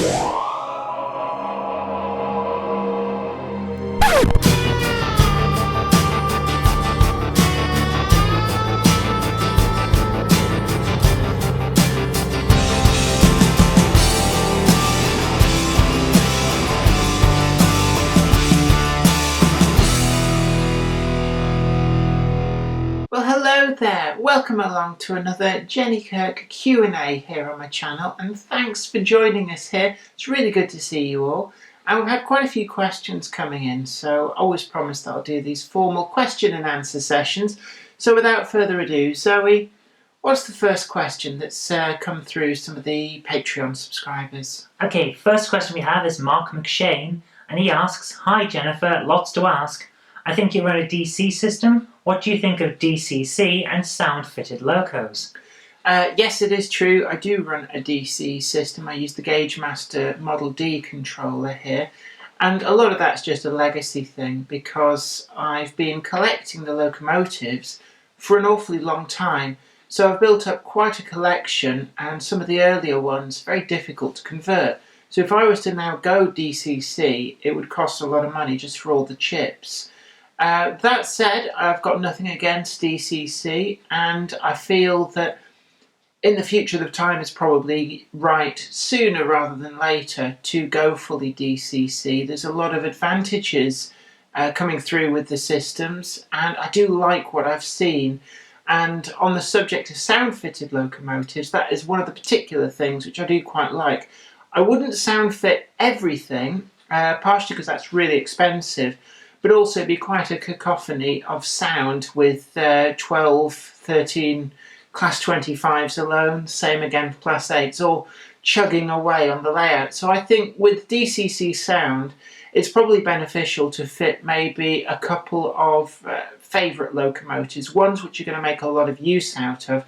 Well, hello there. Welcome along to another Jenny Kirk Q&A here on my channel, and thanks for joining us here. It's really good to see you all. And we've had quite a few questions coming in, so I always promise that I'll do these formal question and answer sessions. So without further ado, Zoe, what's the first question that's come through some of the Patreon subscribers? Okay, first question we have is Mark McShane, and he asks, "Hi Jennifer, lots to ask. I think you run a DC system. What do you think of DCC and sound-fitted locos?" Yes, it is true. I do run a DC system. I use the GaugeMaster Model D controller here. And a lot of that's just a legacy thing because I've been collecting the locomotives for an awfully long time. So I've built up quite a collection, and some of the earlier ones very difficult to convert. So if I was to now go DCC, it would cost a lot of money just for all the chips. That said, I've got nothing against DCC, and I feel that in the future the time is probably right, sooner rather than later, to go fully DCC. There's a lot of advantages coming through with the systems, and I do like what I've seen. And on the subject of sound-fitted locomotives, that is one of the particular things which I do quite like. I wouldn't sound-fit everything, partially because that's really expensive, but also be quite a cacophony of sound with 12, 13 Class 25s alone, same again for Class 8s, all chugging away on the layout. So I think with DCC sound, it's probably beneficial to fit maybe a couple of favourite locomotives, ones which you're going to make a lot of use out of,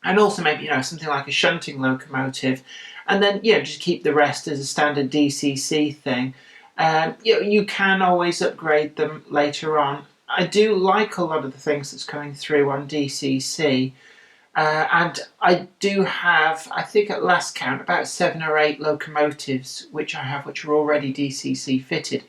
and also maybe something like a shunting locomotive, and then just keep the rest as a standard DCC thing. You can always upgrade them later on. I do like a lot of the things that's coming through on DCC, and I do have, I think at last count, about 7 or 8 locomotives which are already DCC fitted.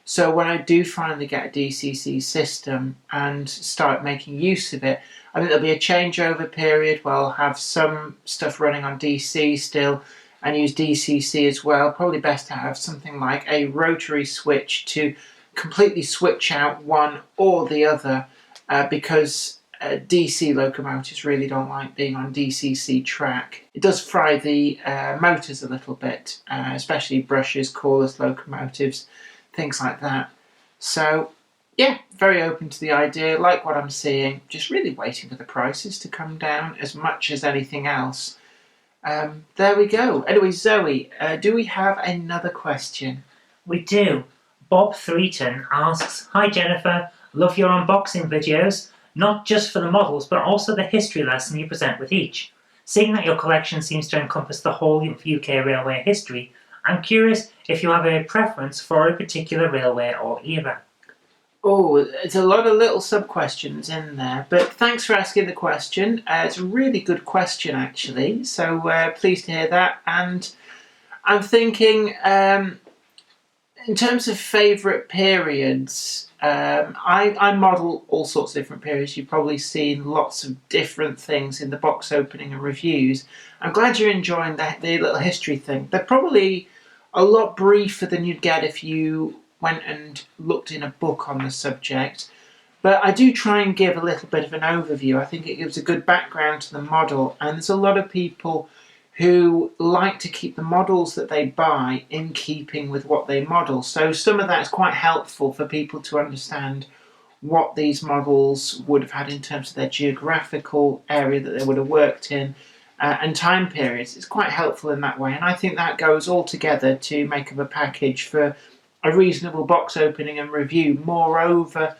So when I do finally get a DCC system and start making use of it, I think there'll be a changeover period where I'll have some stuff running on DC still, and use DCC as well. Probably best to have something like a rotary switch to completely switch out one or the other, because DC locomotives really don't like being on DCC track. It does fry the motors a little bit, especially brushes, cordless locomotives, things like that. So yeah, very open to the idea, like what I'm seeing, just really waiting for the prices to come down as much as anything else. There we go. Anyway, Zoe, do we have another question? We do. Bob Threaton asks, "Hi Jennifer, love your unboxing videos, not just for the models but also the history lesson you present with each. Seeing that your collection seems to encompass the whole of UK railway history, I'm curious if you have a preference for a particular railway or era." Oh, there's a lot of little sub-questions in there, but thanks for asking the question. It's a really good question, actually, so pleased to hear that. And I'm thinking, in terms of favourite periods, I model all sorts of different periods. You've probably seen lots of different things in the box opening and reviews. I'm glad you're enjoying the little history thing. They're probably a lot briefer than you'd get if you went and looked in a book on the subject, but I do try and give a little bit of an overview. I think it gives a good background to the model, and there's a lot of people who like to keep the models that they buy in keeping with what they model. So some of that is quite helpful for people to understand what these models would have had in terms of their geographical area that they would have worked in, and time periods. It's quite helpful in that way, and I think that goes all together to make up a package for a reasonable box opening and review. Moreover,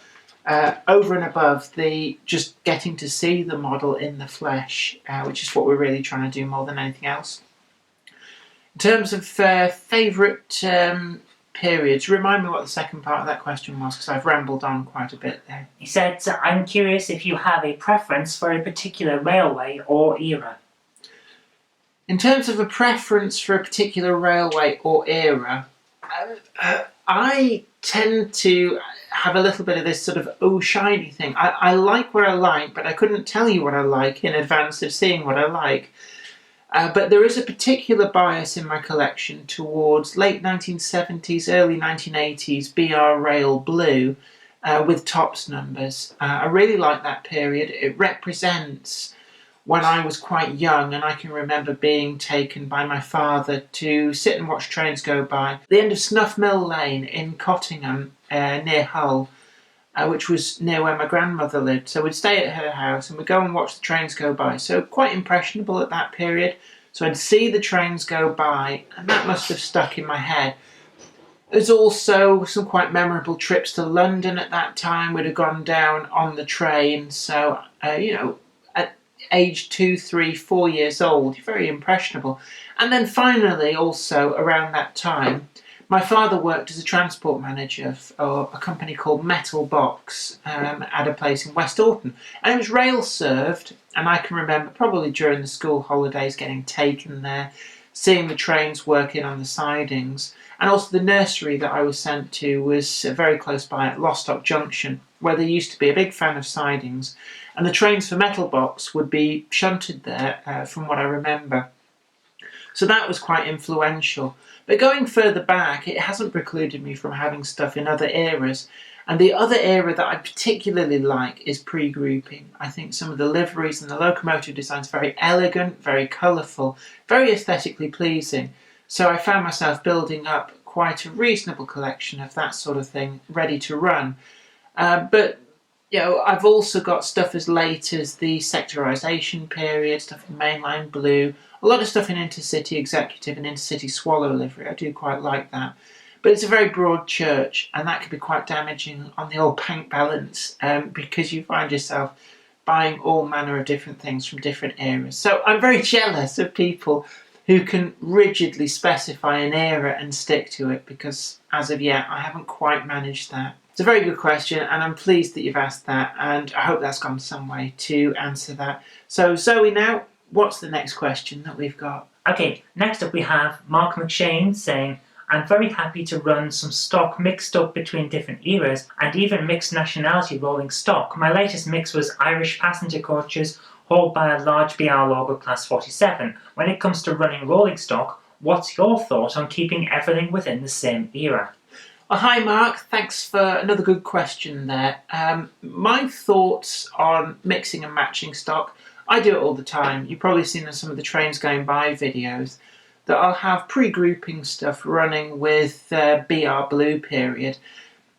over and above the just getting to see the model in the flesh, which is what we're really trying to do more than anything else. In terms of favourite periods, remind me what the second part of that question was, because I've rambled on quite a bit there. He said, "I'm curious if you have a preference for a particular railway or era." In terms of a preference for a particular railway or era, I tend to have a little bit of this sort of oh shiny thing. I like what I like, but I couldn't tell you what I like in advance of seeing what I like. But there is a particular bias in my collection towards late 1970s, early 1980s BR Rail Blue with tops numbers. I really like that period. It represents when I was quite young, and I can remember being taken by my father to sit and watch trains go by. The end of Snuff Mill Lane in Cottingham, near Hull, which was near where my grandmother lived. So we'd stay at her house and we'd go and watch the trains go by. So quite impressionable at that period. So I'd see the trains go by, and that must have stuck in my head. There's also some quite memorable trips to London at that time. We'd have gone down on the train. So, at age 2, 3, 4 years old, you're very impressionable. And then finally, also around that time, my father worked as a transport manager for a company called Metal Box at a place in West Orton. And it was rail served, and I can remember probably during the school holidays getting taken there, seeing the trains working on the sidings. And also the nursery that I was sent to was very close by at Lostock Junction, where there used to be a big fan of sidings. And the trains for Metal Box would be shunted there, from what I remember. So that was quite influential. But going further back, it hasn't precluded me from having stuff in other eras. And the other era that I particularly like is pre-grouping. I think some of the liveries and the locomotive designs are very elegant, very colourful, very aesthetically pleasing. So I found myself building up quite a reasonable collection of that sort of thing ready to run. But I've also got stuff as late as the sectorisation period, stuff in mainline blue, a lot of stuff in intercity executive and intercity swallow livery. I do quite like that. But it's a very broad church, and that can be quite damaging on the old bank balance, because you find yourself buying all manner of different things from different eras. So I'm very jealous of people who can rigidly specify an era and stick to it, because as of yet I haven't quite managed that. It's a very good question, and I'm pleased that you've asked that, and I hope that's gone some way to answer that. So Zoe, now, what's the next question that we've got? Okay, next up we have Mark McShane saying, I'm very happy to run some stock mixed up between different eras and even mixed nationality rolling stock. My latest mix was Irish passenger coaches hauled by a large BR logger class 47. When it comes to running rolling stock, what's your thought on keeping everything within the same era? Well, hi Mark, thanks for another good question there. My thoughts on mixing and matching stock, I do it all the time. You've probably seen in some of the trains going by videos that I'll have pre-grouping stuff running with BR Blue period.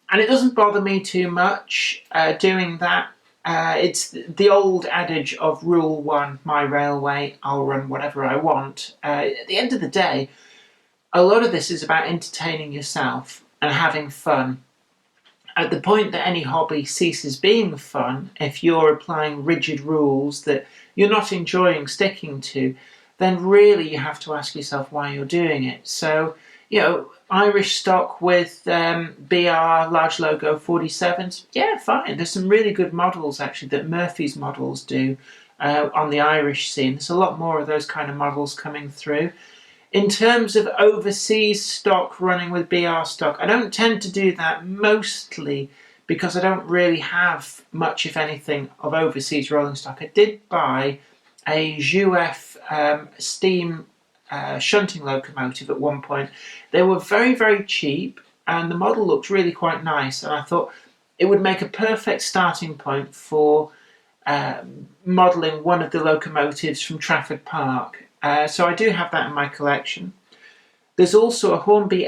And it doesn't bother me too much doing that. It's the old adage of rule one, my railway, I'll run whatever I want. At the end of the day, a lot of this is about entertaining yourself and having fun. At the point that any hobby ceases being fun, if you're applying rigid rules that you're not enjoying sticking to, then really you have to ask yourself why you're doing it. So, Irish stock with BR large logo 47s, yeah, fine. There's some really good models actually that Murphy's models do on the Irish scene. There's a lot more of those kind of models coming through. In terms of overseas stock running with BR stock, I don't tend to do that mostly because I don't really have much, if anything, of overseas rolling stock. I did buy a Juef steam shunting locomotive at one point. They were very, very cheap, and the model looked really quite nice, and I thought it would make a perfect starting point for modelling one of the locomotives from Trafford Park. So I do have that in my collection. There's also a Hornby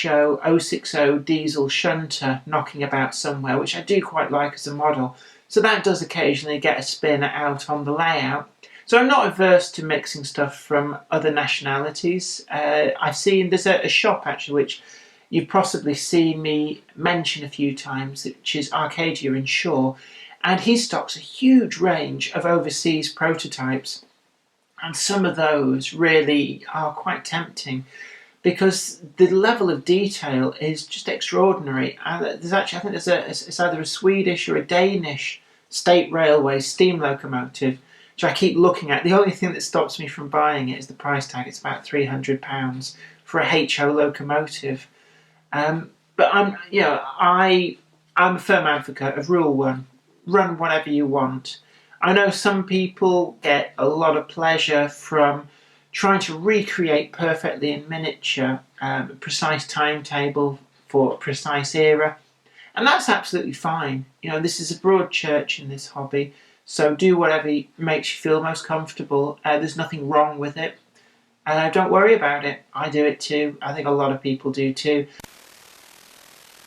HO 060 diesel shunter knocking about somewhere, which I do quite like as a model. So that does occasionally get a spin out on the layout. So I'm not averse to mixing stuff from other nationalities. I've seen, there's a shop actually which you've possibly seen me mention a few times, which is Arcadia in Shaw, and he stocks a huge range of overseas prototypes. And some of those really are quite tempting because the level of detail is just extraordinary. There's actually, I think it's either a Swedish or a Danish state railway steam locomotive which I keep looking at. The only thing that stops me from buying it is the price tag. It's about £300 for a HO locomotive. But I'm a firm advocate of rule one: run whatever you want. I know some people get a lot of pleasure from trying to recreate perfectly in miniature a precise timetable for a precise era, and that's absolutely fine. This is a broad church in this hobby, so do whatever makes you feel most comfortable. There's nothing wrong with it. Don't worry about it. I do it too. I think a lot of people do too.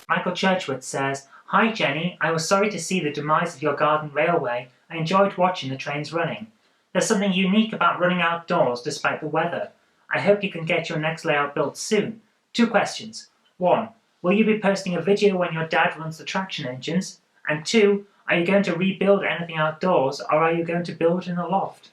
Michael Churchwood says, "Hi Jenny, I was sorry to see the demise of your garden railway. I enjoyed watching the trains running. There's something unique about running outdoors despite the weather. I hope you can get your next layout built soon. 2 questions. 1. Will you be posting a video when your dad runs the traction engines? And 2. Are you going to rebuild anything outdoors, or are you going to build in the loft?"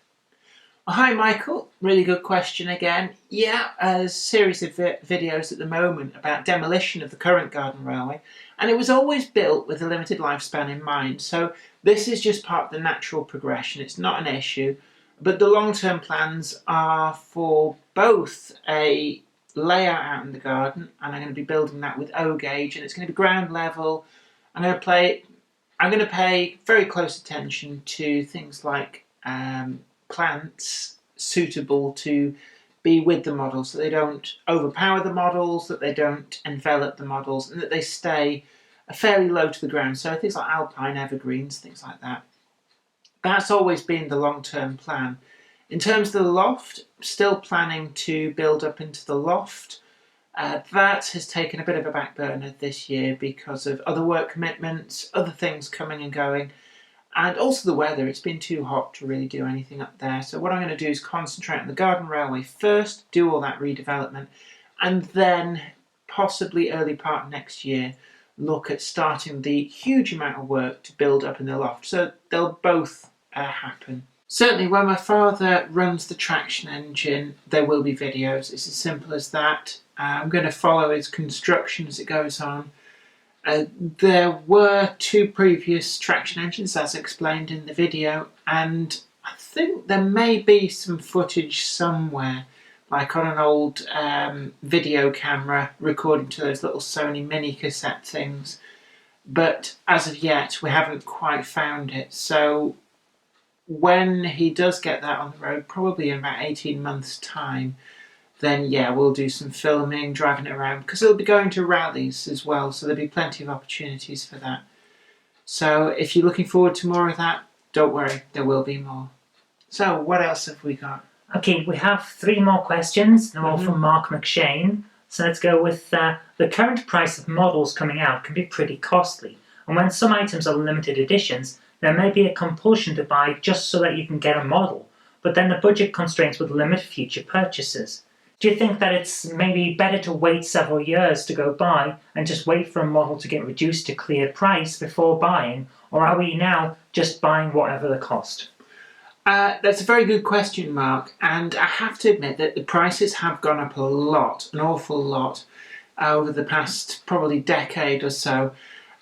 Hi Michael, really good question again. Yeah, there's a series of videos at the moment about demolition of the current garden railway, and it was always built with a limited lifespan in mind, so this is just part of the natural progression. It's not an issue, but the long-term plans are for both a layout out in the garden, and I'm going to be building that with O gauge, and it's going to be ground level. I'm going to pay very close attention to things like plants suitable to be with the models, so they don't overpower the models, that they don't envelop the models, and that they stay fairly low to the ground. So things like alpine evergreens, things like that. That's always been the long-term plan. In terms of the loft, still planning to build up into the loft. That has taken a bit of a back burner this year because of other work commitments, other things coming and going, and also the weather. It's been too hot to really do anything up there. So what I'm going to do is concentrate on the garden railway first, do all that redevelopment, and then possibly early part of next year look at starting the huge amount of work to build up in the loft. So they'll both happen. Certainly when my father runs the traction engine, there will be videos. It's as simple as that. I'm going to follow his construction as it goes on. There were 2 previous traction engines, as explained in the video, and I think there may be some footage somewhere, like on an old video camera recording to those little Sony mini cassette things, but as of yet we haven't quite found it. So when he does get that on the road, probably in about 18 months' time, then yeah, we'll do some filming, driving it around, because it'll be going to rallies as well, so there'll be plenty of opportunities for that. So if you're looking forward to more of that, don't worry, there will be more. So what else have we got? Okay, we have 3 more questions. They're all from Mark McShane. So let's go with the current price of models coming out can be pretty costly. And when some items are limited editions, there may be a compulsion to buy just so that you can get a model. But then the budget constraints would limit future purchases. Do you think that it's maybe better to wait several years to go buy and just wait for a model to get reduced to cleared price before buying? Or are we now just buying whatever the cost? That's a very good question, Mark, and I have to admit that the prices have gone up a lot, an awful lot, over the past probably decade or so,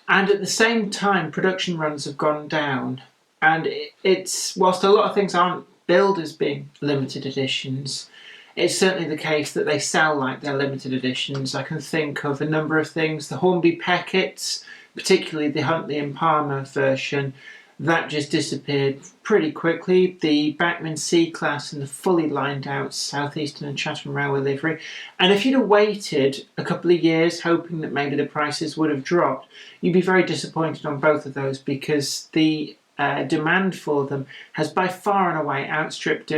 and at the same time production runs have gone down, and it's, whilst a lot of things aren't billed as being limited editions, it's certainly the case that they sell like they're limited editions. I can think of a number of things. The Hornby Peckets, particularly the Huntley and Palmer version, that just disappeared pretty quickly. The Bachmann C-Class and the fully lined out South Eastern and Chatham Railway livery. And if you'd have waited a couple of years hoping that maybe the prices would have dropped, you'd be very disappointed on both of those, because the demand for them has by far and away outstripped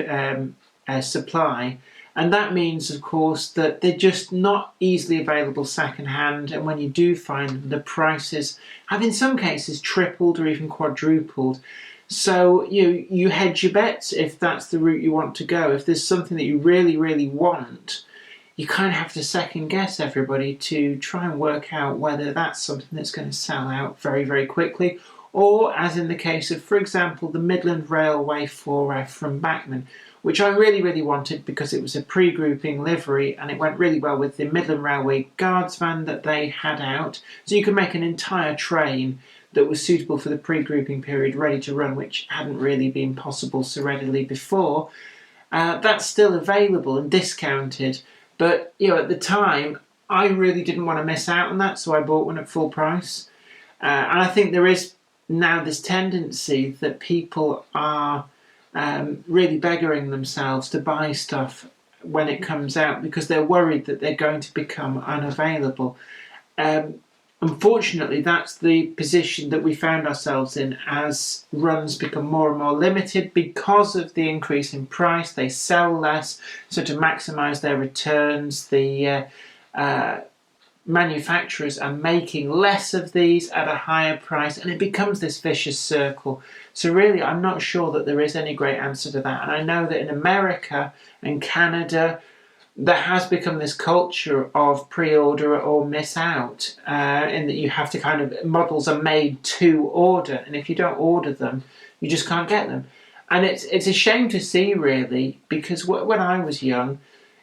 supply. And that means, of course, that they're just not easily available second-hand, and when you do find them, the prices have in some cases tripled or even quadrupled. So you hedge your bets if that's the route you want to go. If there's something that you really, really want, you kind of have to second-guess everybody to try and work out whether that's something that's going to sell out very, very quickly, or, as in the case of, for example, the Midland Railway 4F from Bachmann, which I really, really wanted because it was a pre-grouping livery and it went really well with the Midland Railway Guards van that they had out. So you could make an entire train that was suitable for the pre-grouping period, ready to run, which hadn't really been possible so readily before, that's still available and discounted. But at the time, I really didn't want to miss out on that, so I bought one at full price. And I think there is now this tendency that people are really beggaring themselves to buy stuff when it comes out because they're worried that they're going to become unavailable. Unfortunately, that's the position that we found ourselves in as runs become more and more limited because of the increase in price. They sell less, so to maximise their returns, the manufacturers are making less of these at a higher price, and it becomes this vicious circle. So really, I'm not sure that there is any great answer to that. And I know that in America and Canada, there has become this culture of pre-order or miss out, in that you have to models are made to order, and if you don't order them, you just can't get them. And it's a shame to see, really, because when I was young,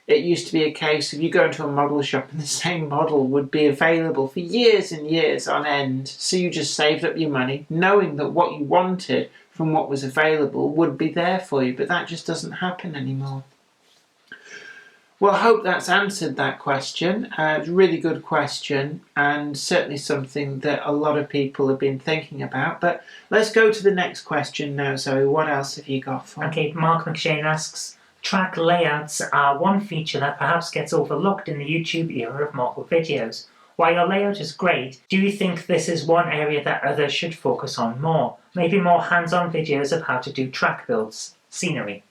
it used to be a case of you go into a model shop and the same model would be available for years and years on end. So you just saved up your money, knowing that what you wanted from what was available would be there for you. But that just doesn't happen anymore. Well, I hope that's answered that question. It's a really good question, and certainly something that a lot of people have been thinking about. But let's go to the next question now, Zoe. What else have you got for me? Okay, Mark McShane asks, track layouts are one feature that perhaps gets overlooked in the YouTube era of model videos. While your layout is great, do you think this is one area that others should focus on more? Maybe more hands-on videos of how to do track builds, scenery.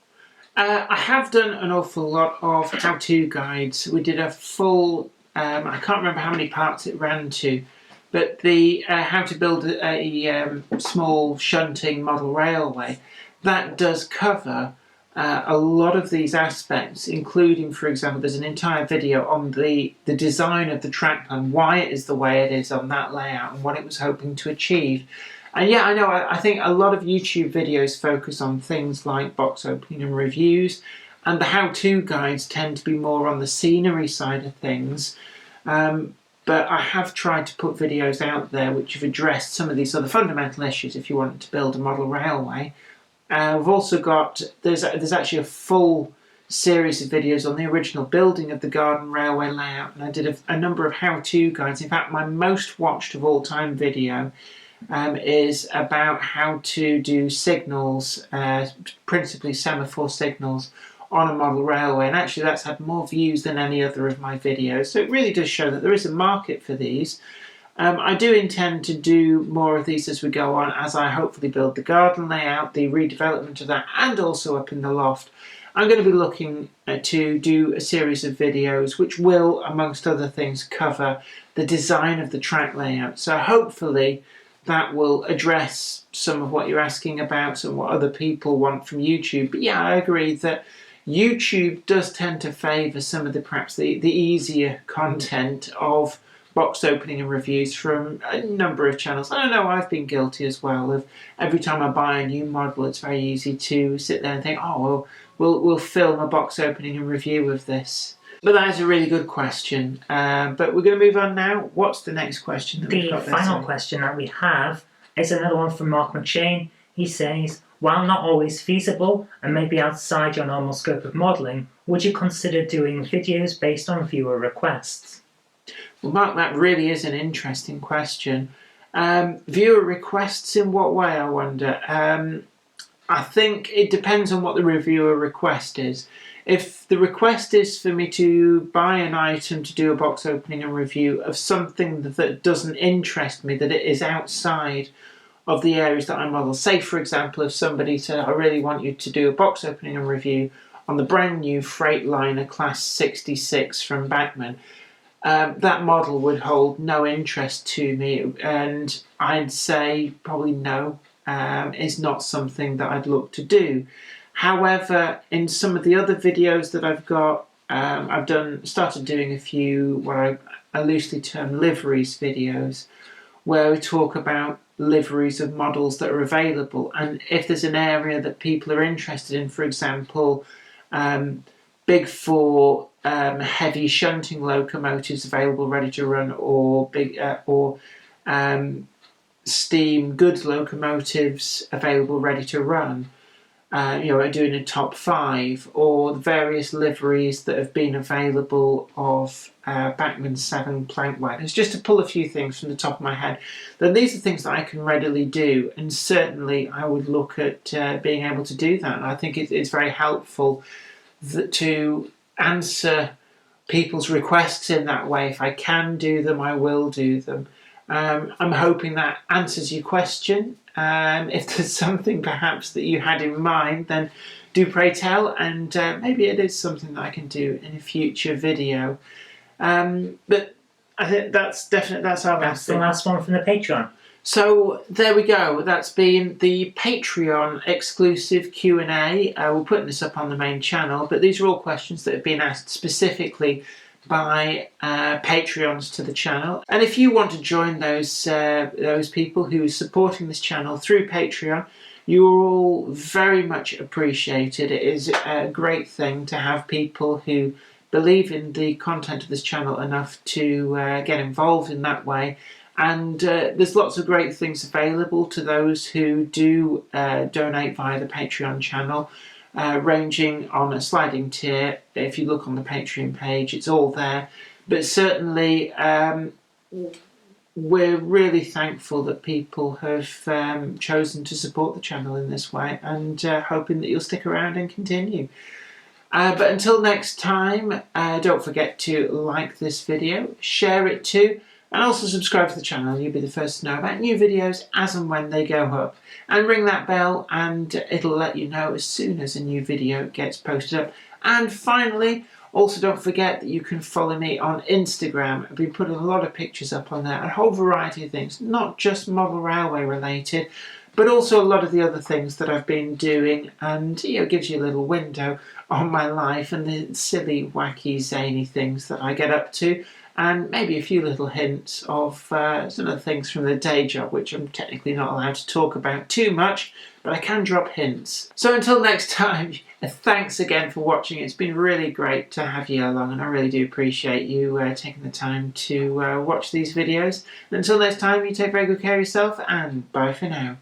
I have done an awful lot of how-to guides. We did a full, I can't remember how many parts it ran to, but the how to build a small shunting model railway, that does cover a lot of these aspects, including, for example, there's an entire video on the design of the track plan, why it is the way it is on that layout and what it was hoping to achieve. And yeah, I know, I think a lot of YouTube videos focus on things like box opening and reviews, and the how-to guides tend to be more on the scenery side of things. But I have tried to put videos out there which have addressed some of these other fundamental issues if you want to build a model railway. We've also got, there's actually a full series of videos on the original building of the garden railway layout, and I did a number of how-to guides. In fact, my most watched of all time video is about how to do signals, principally semaphore signals, on a model railway, and actually that's had more views than any other of my videos, so it really does show that there is a market for these. I do intend to do more of these as we go on, as I hopefully build the garden layout, the redevelopment of that, and also up in the loft. I'm going to be looking to do a series of videos which will, amongst other things, cover the design of the track layout, so hopefully that will address some of what you're asking about and what other people want from YouTube. But yeah, I agree that YouTube does tend to favour some of perhaps the easier content of box opening and reviews from a number of channels. I don't know, I've been guilty as well of every time I buy a new model, it's very easy to sit there and think, oh, well, we'll film a box opening and review of this. But that is a really good question. But we're going to move on now. What's the next question that we've got there? The final question that we have is another one from Mark McShane. He says, while not always feasible and maybe outside your normal scope of modelling, would you consider doing videos based on viewer requests? Well, Mark, that really is an interesting question. Viewer requests in what way, I wonder? I think it depends on what the reviewer request is. If the request is for me to buy an item to do a box opening and review of something that doesn't interest me, that it is outside of the areas that I model. Say, for example, if somebody said, I really want you to do a box opening and review on the brand new Freightliner Class 66 from Bachmann, that model would hold no interest to me, and I'd say probably no, is not something that I'd look to do. However, in some of the other videos that I've got, I've started doing a few what I loosely term liveries videos, where we talk about liveries of models that are available, and if there's an area that people are interested in, for example, big four heavy shunting locomotives available ready to run, or big steam goods locomotives available ready to run. Doing a top 5, or the various liveries that have been available of Bachmann 7 plank wagons, just to pull a few things from the top of my head. Then these are things that I can readily do, and certainly I would look at being able to do that. And I think it's very helpful to answer people's requests in that way. If I can do them, I will do them. I'm hoping that answers your question. If there's something perhaps that you had in mind, then do pray tell, and maybe it is something that I can do in a future video. But I think that's our That's the last one from the Patreon. So there we go. That's been the Patreon exclusive Q&A. We're putting this up on the main channel, but these are all questions that have been asked specifically by Patreons to the channel. And if you want to join those people who are supporting this channel through Patreon, you are all very much appreciated. It is a great thing to have people who believe in the content of this channel enough to get involved in that way. And there's lots of great things available to those who do donate via the Patreon channel, ranging on a sliding tier. If you look on the Patreon page, it's all there. But certainly, we're really thankful that people have chosen to support the channel in this way, and hoping that you'll stick around and continue. But until next time, don't forget to like this video, share it too, and also subscribe to the channel. You'll be the first to know about new videos as and when they go up. And ring that bell and it'll let you know as soon as a new video gets posted up. And finally, also don't forget that you can follow me on Instagram. I've been putting a lot of pictures up on there, a whole variety of things, not just model railway related, but also a lot of the other things that I've been doing, and it gives you a little window on my life and the silly, wacky, zany things that I get up to, and maybe a few little hints of some of the things from the day job, which I'm technically not allowed to talk about too much, but I can drop hints. So until next time, thanks again for watching. It's been really great to have you along, and I really do appreciate you taking the time to watch these videos. And until next time, you take very good care of yourself, and bye for now.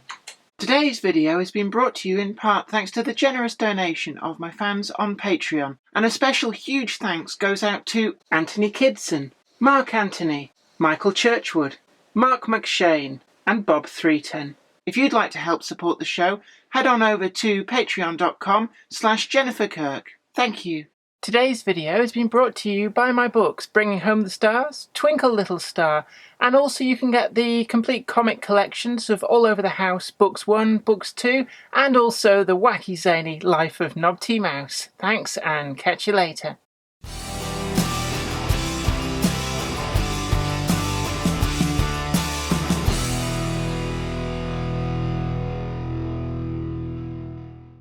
Today's video has been brought to you in part thanks to the generous donation of my fans on Patreon. And a special huge thanks goes out to Anthony Kidson, Mark Anthony, Michael Churchwood, Mark McShane, and Bob 310. If you'd like to help support the show, head on over to patreon.com/Jennifer Kirk. Thank you. Today's video has been brought to you by my books, Bringing Home the Stars, Twinkle Little Star, and also you can get the complete comic collections of All Over the House, Books 1, Books 2, and also the wacky zany Life of Knob T. Mouse. Thanks, and catch you later.